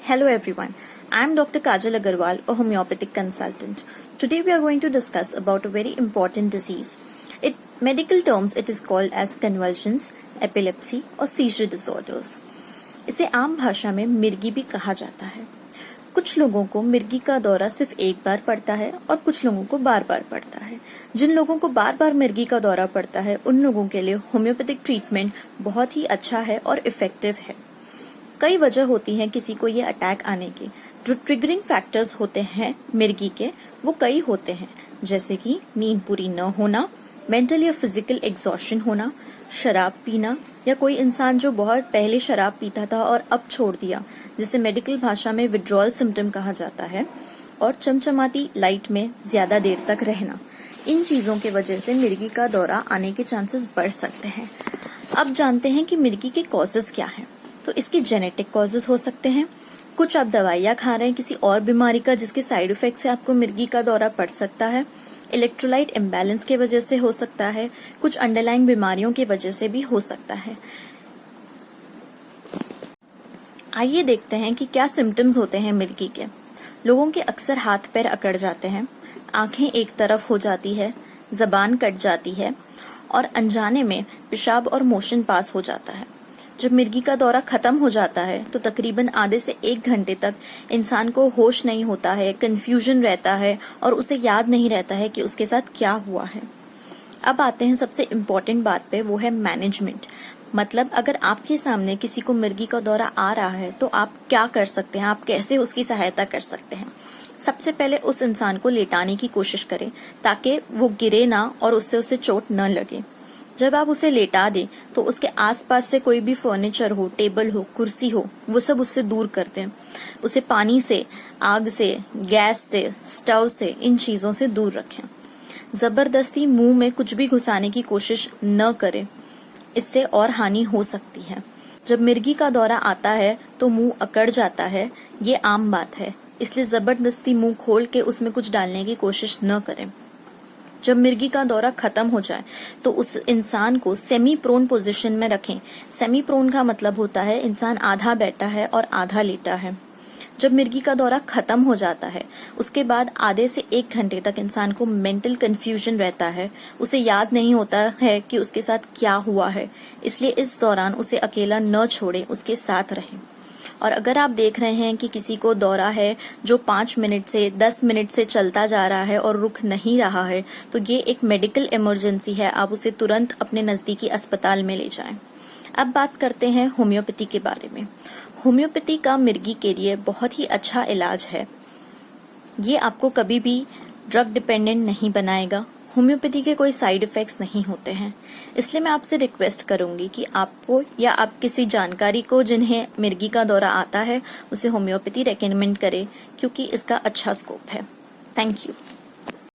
Hello everyone, I am Dr. Kajal Agarwal, a homeopathic consultant. Today we are going to discuss about a very important disease. In medical terms, it is called as convulsions, epilepsy or seizure disorders. इसे आम भाषा में मिर्गी भी कहा जाता है. कुछ लोगों को मिर्गी का दौरा सिर्फ एक बार पड़ता है और कुछ लोगों को बार बार पड़ता है. जिन लोगों को बार बार मिर्गी का दौरा पड़ता है उन लोगों के लिए होम्योपैथिक ट्रीटमेंट बहुत ही अच्छा है और इफेक्टिव है. कई वजह होती हैं किसी को ये अटैक आने की. जो ट्रिगरिंग फैक्टर्स होते हैं मिर्गी के वो कई होते हैं, जैसे कि नींद पूरी न होना, मेंटल या फिजिकल एग्जॉशन होना, शराब पीना या कोई इंसान जो बहुत पहले शराब पीता था और अब छोड़ दिया, जिसे मेडिकल भाषा में विड्रॉल सिम्टम कहा जाता है, और चमचमाती लाइट में ज्यादा देर तक रहना. इन चीजों की वजह से मिर्गी का दौरा आने के चांसेस बढ़ सकते हैं. अब जानते हैं कि मिर्गी के कॉजेस क्या हैं. तो इसके जेनेटिक कॉजेस हो सकते हैं. कुछ आप दवाइयां खा रहे हैं किसी और बीमारी का जिसके साइड इफेक्ट से आपको मिर्गी का दौरा पड़ सकता है. इलेक्ट्रोलाइट इम्बैलेंस की वजह से हो सकता है. कुछ अंडरलाइंग बीमारियों की वजह से भी हो सकता है. आइए देखते हैं कि क्या सिम्टम्स होते हैं मिर्गी के. लोगों के अक्सर हाथ पैर अकड़ जाते हैं, आंखें एक तरफ हो जाती है, जबान कट जाती है और अनजाने में पेशाब और मोशन पास हो जाता है. जब मिर्गी का दौरा खत्म हो जाता है तो तकरीबन आधे से 1 घंटे तक इंसान को होश नहीं होता है, कंफ्यूजन रहता है और उसे याद नहीं रहता है कि उसके साथ क्या हुआ है. अब आते हैं सबसे इम्पोर्टेंट बात पे, वो है मैनेजमेंट. मतलब अगर आपके सामने किसी को मिर्गी का दौरा आ रहा है तो आप क्या कर सकते हैं, आप कैसे उसकी सहायता कर सकते हैं. सबसे पहले उस इंसान को लेटाने की कोशिश करें ताकि वो गिरे ना और उससे उसे चोट न लगे. जब आप उसे लेटा दें तो उसके आसपास से कोई भी फर्नीचर हो, टेबल हो, कुर्सी हो, वो सब उससे दूर कर दें. उसे पानी से, आग से, गैस से, स्टोव से, इन चीजों से दूर रखें. जबरदस्ती मुंह में कुछ भी घुसाने की कोशिश न करें, इससे और हानि हो सकती है. जब मिर्गी का दौरा आता है तो मुंह अकड़ जाता है, ये आम बात है, इसलिए जबरदस्ती मुंह खोल के उसमें कुछ डालने की कोशिश न करें. जब मिर्गी का दौरा खत्म हो जाए तो उस इंसान को सेमी प्रोन पोजीशन में रखें. सेमी प्रोन का मतलब होता है इंसान आधा बैठा है और आधा लेटा है. जब मिर्गी का दौरा खत्म हो जाता है उसके बाद आधे से 1 घंटे तक इंसान को मेंटल कंफ्यूजन रहता है, उसे याद नहीं होता है कि उसके साथ क्या हुआ है. इसलिए इस दौरान उसे अकेला न छोड़ें, उसके साथ रहें. और अगर आप देख रहे हैं कि किसी को दौरा है जो 5 मिनट से 10 मिनट से चलता जा रहा है और रुक नहीं रहा है, तो ये एक मेडिकल इमरजेंसी है. आप उसे तुरंत अपने नजदीकी अस्पताल में ले जाएं. अब बात करते हैं होम्योपैथी के बारे में. होम्योपैथी का मिर्गी के लिए बहुत ही अच्छा इलाज है. ये आपको कभी भी ड्रग डिपेंडेंट नहीं बनाएगा. होम्योपैथी के कोई साइड इफेक्ट्स नहीं होते हैं. इसलिए मैं आपसे रिक्वेस्ट करूंगी कि आपको या आप किसी जानकारी को जिन्हें मिर्गी का दौरा आता है उसे होम्योपैथी रेकमेंड करें, क्योंकि इसका अच्छा स्कोप है. Thank you.